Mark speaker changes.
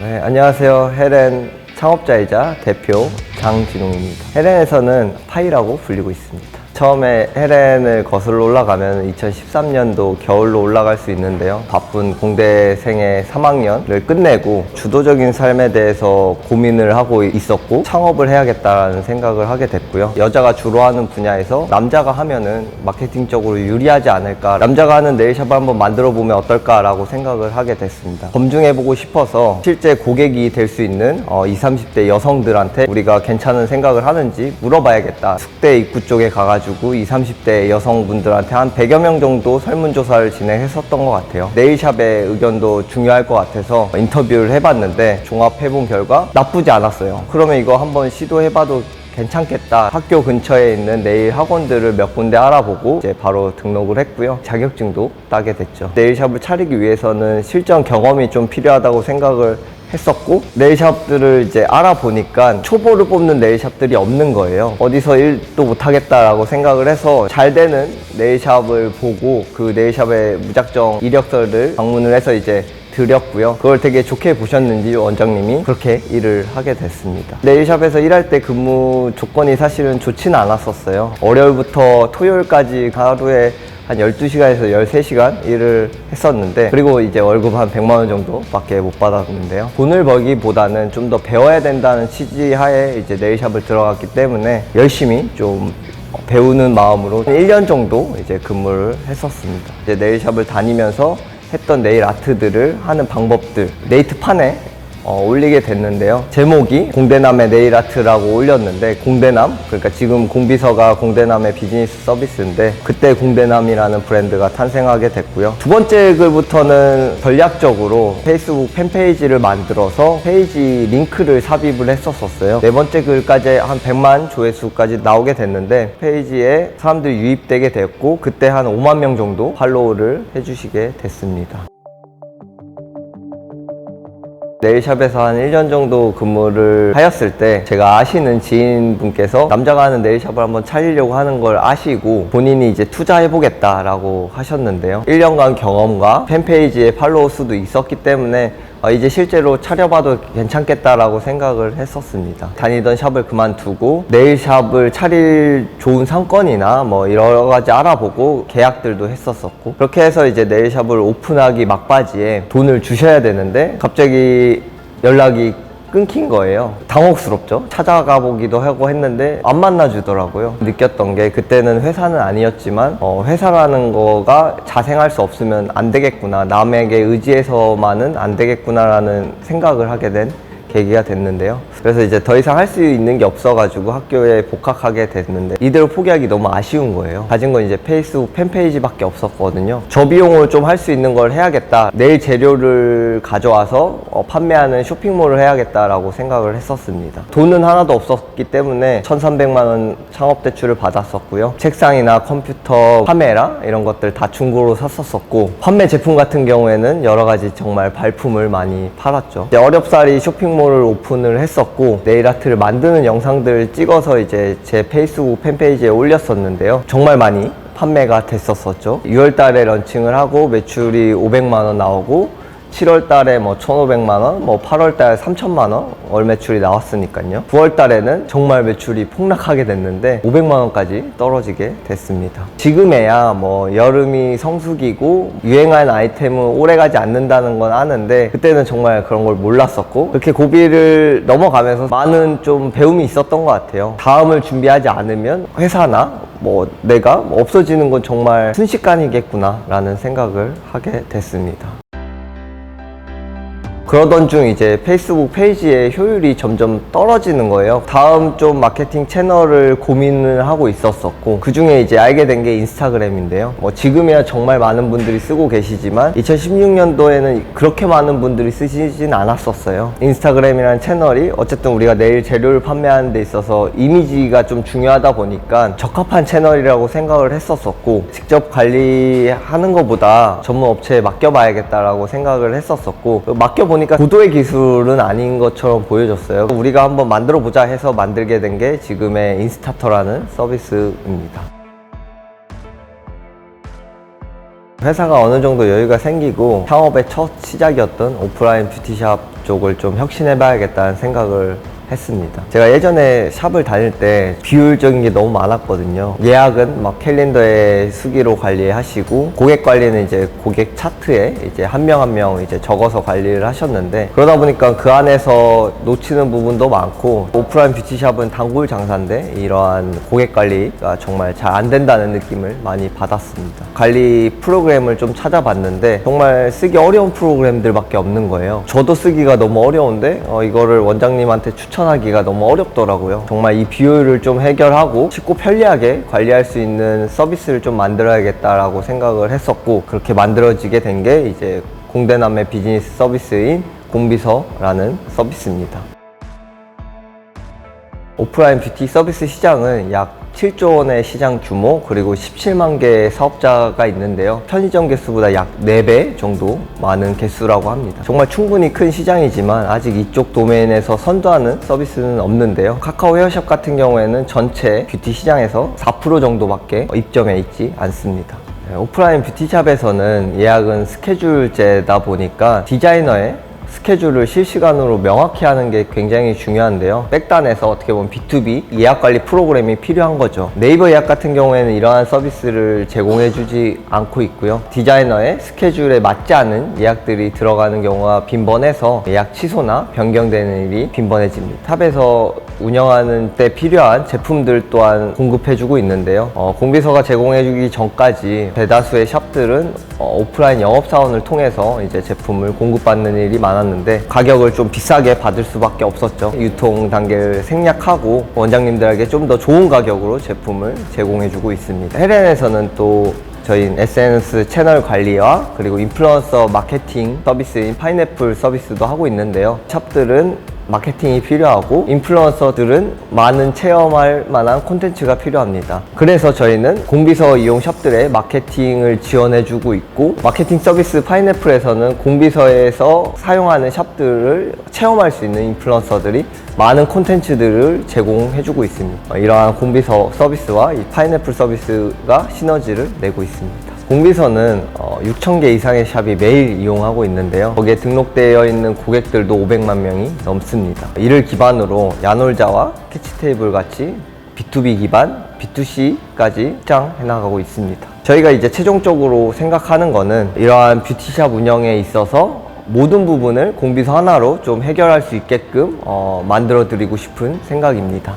Speaker 1: 네, 안녕하세요. 헬렌 창업자이자 대표 장진홍입니다. 헬렌에서는 파이라고 불리고 있습니다. 처음에 헬렌을 거슬러 올라가면 2013년도 겨울로 올라갈 수 있는데요. 바쁜 공대생의 3학년을 끝내고 주도적인 삶에 대해서 고민을 하고 있었고 창업을 해야겠다는 생각을 하게 됐고요. 여자가 주로 하는 분야에서 남자가 하면은 마케팅적으로 유리하지 않을까, 남자가 하는 네일샵을 한번 만들어 보면 어떨까라고 생각을 하게 됐습니다. 검증해보고 싶어서 실제 고객이 될 수 있는 20, 30대 여성들한테 우리가 괜찮은 생각을 하는지 물어봐야겠다. 숙대 입구 쪽에 가가지고 20, 30대 여성분들한테 한 100여 명 정도 설문조사를 진행했었던 것 같아요. 네일샵의 의견도 중요할 것 같아서 인터뷰를 해봤는데 종합해본 결과 나쁘지 않았어요. 그러면 이거 한번 시도해봐도 괜찮겠다. 학교 근처에 있는 네일 학원들을 몇 군데 알아보고 이제 바로 등록을 했고요. 자격증도 따게 됐죠. 네일샵을 차리기 위해서는 실전 경험이 좀 필요하다고 생각을 했었고, 네일샵들을 이제 알아보니까 초보를 뽑는 네일샵들이 없는 거예요. 어디서 일도 못하겠다라고 생각을 해서 잘 되는 네일샵을 보고 그 네일샵에 무작정 이력서를 방문을 해서 이제 드렸고요. 그걸 되게 좋게 보셨는지 원장님이 그렇게 일을 하게 됐습니다. 네일샵에서 일할 때 근무 조건이 사실은 좋지는 않았었어요. 월요일부터 토요일까지 하루에 한 12시간에서 13시간 일을 했었는데, 그리고 이제 월급 한 100만 원 정도 밖에 못 받았는데요. 돈을 벌기보다는 좀 더 배워야 된다는 취지하에 이제 네일샵을 들어갔기 때문에 열심히 좀 배우는 마음으로 1년 정도 이제 근무를 했었습니다. 이제 네일샵을 다니면서 했던 네일 아트들을 하는 방법들 네이트판에 올리게 됐는데요. 제목이 공대남의 네일 아트라고 올렸는데, 공대남, 그러니까 지금 공비서가 공대남의 비즈니스 서비스인데 그때 공대남이라는 브랜드가 탄생하게 됐고요. 두 번째 글부터는 전략적으로 페이스북 팬페이지를 만들어서 페이지 링크를 삽입을 했었어요. 네 번째 글까지 한 100만 조회수까지 나오게 됐는데 페이지에 사람들이 유입되게 됐고, 그때 한 5만 명 정도 팔로우를 해주시게 됐습니다. 네일샵에서 한 1년 정도 근무를 하였을 때 제가 아시는 지인분께서 남자가 하는 네일샵을 한번 차리려고 하는 걸 아시고 본인이 이제 투자해보겠다라고 하셨는데요. 1년간 경험과 팬페이지에 팔로워 수도 있었기 때문에 이제 실제로 차려봐도 괜찮겠다라고 생각을 했었습니다. 다니던 샵을 그만두고 네일샵을 차릴 좋은 상권이나 뭐 여러 가지 알아보고 계약들도 했었었고, 그렇게 해서 이제 네일샵을 오픈하기 막바지에 돈을 주셔야 되는데 갑자기 연락이 끊긴 거예요. 당혹스럽죠. 찾아가 보기도 하고 했는데 안 만나주더라고요. 느꼈던 게, 그때는 회사는 아니었지만 회사라는 거가 자생할 수 없으면 안 되겠구나, 남에게 의지해서만은 안 되겠구나 라는 생각을 하게 된 계기가 됐는데요. 그래서 이제 더 이상 할 수 있는 게 없어가지고 학교에 복학하게 됐는데 이대로 포기하기 너무 아쉬운 거예요. 가진 건 이제 페이스북 팬페이지밖에 없었거든요. 저비용으로 좀 할 수 있는 걸 해야겠다. 네일 재료를 가져와서 판매하는 쇼핑몰을 해야겠다라고 생각을 했었습니다. 돈은 하나도 없었기 때문에 1,300만 원 창업 대출을 받았었고요. 책상이나 컴퓨터, 카메라 이런 것들 다 중고로 샀었었고, 판매 제품 같은 경우에는 여러 가지 정말 발품을 많이 팔았죠. 이제 어렵사리 쇼핑몰을 오픈을 했었고, 네일 아트를 만드는 영상들을 찍어서 이제 제 페이스북 팬페이지에 올렸었는데요. 정말 많이 판매가 됐었었죠. 6월 달에 런칭을 하고 매출이 500만 원 나오고, 7월 달에 뭐 1,500만 원, 뭐 8월 달에 3,000만 원 월 매출이 나왔으니까요. 9월 달에는 정말 매출이 폭락하게 됐는데 500만 원까지 떨어지게 됐습니다. 지금에야 뭐 여름이 성수기고 유행하는 아이템은 오래가지 않는다는 건 아는데 그때는 정말 그런 걸 몰랐었고, 그렇게 고비를 넘어가면서 많은 좀 배움이 있었던 것 같아요. 다음을 준비하지 않으면 회사나 뭐 내가 없어지는 건 정말 순식간이겠구나 라는 생각을 하게 됐습니다. 그러던 중 이제 페이스북 페이지의 효율이 점점 떨어지는 거예요. 다음 좀 마케팅 채널을 고민을 하고 있었었고, 그 중에 이제 알게 된 게 인스타그램인데요. 뭐 지금이야 정말 많은 분들이 쓰고 계시지만 2016년도에는 그렇게 많은 분들이 쓰시진 않았었어요. 인스타그램이라는 채널이 어쨌든 우리가 네일 재료를 판매하는 데 있어서 이미지가 좀 중요하다 보니까 적합한 채널이라고 생각을 했었었고, 직접 관리하는 것보다 전문 업체에 맡겨봐야겠다라고 생각을 했었었고, 맡겨보니까 고도의 기술은 아닌 것처럼 보여졌어요. 우리가 한번 만들어 보자 해서 만들게 된 게 지금의 인스타터라는 서비스입니다. 회사가 어느 정도 여유가 생기고 창업의 첫 시작이었던 오프라인 뷰티샵 쪽을 좀 혁신해봐야겠다는 생각을 했습니다. 제가 예전에 샵을 다닐 때 비효율적인 게 너무 많았거든요. 예약은 막 캘린더에 수기로 관리하시고, 고객 관리는 이제 고객 차트에 이제 한 명 한 명 이제 적어서 관리를 하셨는데, 그러다 보니까 그 안에서 놓치는 부분도 많고, 오프라인 뷰티샵은 단골 장사인데 이러한 고객 관리가 정말 잘 안 된다는 느낌을 많이 받았습니다. 관리 프로그램을 좀 찾아봤는데 정말 쓰기 어려운 프로그램들밖에 없는 거예요. 저도 쓰기가 너무 어려운데 이거를 원장님한테 추천하기가 너무 어렵더라고요. 정말 이 비효율을 좀 해결하고 쉽고 편리하게 관리할 수 있는 서비스를 좀 만들어야겠다라고 생각을 했었고, 그렇게 만들어지게 된 게 이제 공대남의 비즈니스 서비스인 공비서라는 서비스입니다. 오프라인 뷰티 서비스 시장은 약 7조 원의 시장 규모, 그리고 17만 개의 사업자가 있는데요. 편의점 개수보다 약 4배 정도 많은 개수라고 합니다. 정말 충분히 큰 시장이지만 아직 이쪽 도메인에서 선도하는 서비스는 없는데요. 카카오 헤어샵 같은 경우에는 전체 뷰티 시장에서 4% 정도밖에 입점해 있지 않습니다. 오프라인 뷰티샵에서는 예약은 스케줄제다 보니까 디자이너의 스케줄을 실시간으로 명확히 하는 게 굉장히 중요한데요. 백단에서 어떻게 보면 B2B 예약 관리 프로그램이 필요한 거죠. 네이버 예약 같은 경우에는 이러한 서비스를 제공해 주지 않고 있고요. 디자이너의 스케줄에 맞지 않은 예약들이 들어가는 경우가 빈번해서 예약 취소나 변경되는 일이 빈번해집니다. 탑에서 운영하는 때 필요한 제품들 또한 공급해 주고 있는데요. 공비서가 제공해 주기 전까지 대다수의 샵들은 오프라인 영업사원을 통해서 이제 제품을 공급받는 일이 많았는데, 가격을 좀 비싸게 받을 수밖에 없었죠. 유통 단계를 생략하고 원장님들에게 좀 더 좋은 가격으로 제품을 제공해 주고 있습니다. 헬렌에서는 또 저희 SNS 채널 관리와 그리고 인플루언서 마케팅 서비스인 파인애플 서비스도 하고 있는데요. 샵들은 마케팅이 필요하고 인플루언서들은 많은 체험할 만한 콘텐츠가 필요합니다. 그래서 저희는 공비서 이용 샵들의 마케팅을 지원해주고 있고, 마케팅 서비스 파인애플에서는 공비서에서 사용하는 샵들을 체험할 수 있는 인플루언서들이 많은 콘텐츠들을 제공해주고 있습니다. 이러한 공비서 서비스와 이 파인애플 서비스가 시너지를 내고 있습니다. 공비서는 6,000개 이상의 샵이 매일 이용하고 있는데요. 거기에 등록되어 있는 고객들도 500만 명이 넘습니다. 이를 기반으로 야놀자와 캐치테이블 같이 B2B 기반, B2C까지 확장해 나가고 있습니다. 저희가 이제 최종적으로 생각하는 거는 이러한 뷰티샵 운영에 있어서 모든 부분을 공비서 하나로 좀 해결할 수 있게끔 만들어 드리고 싶은 생각입니다.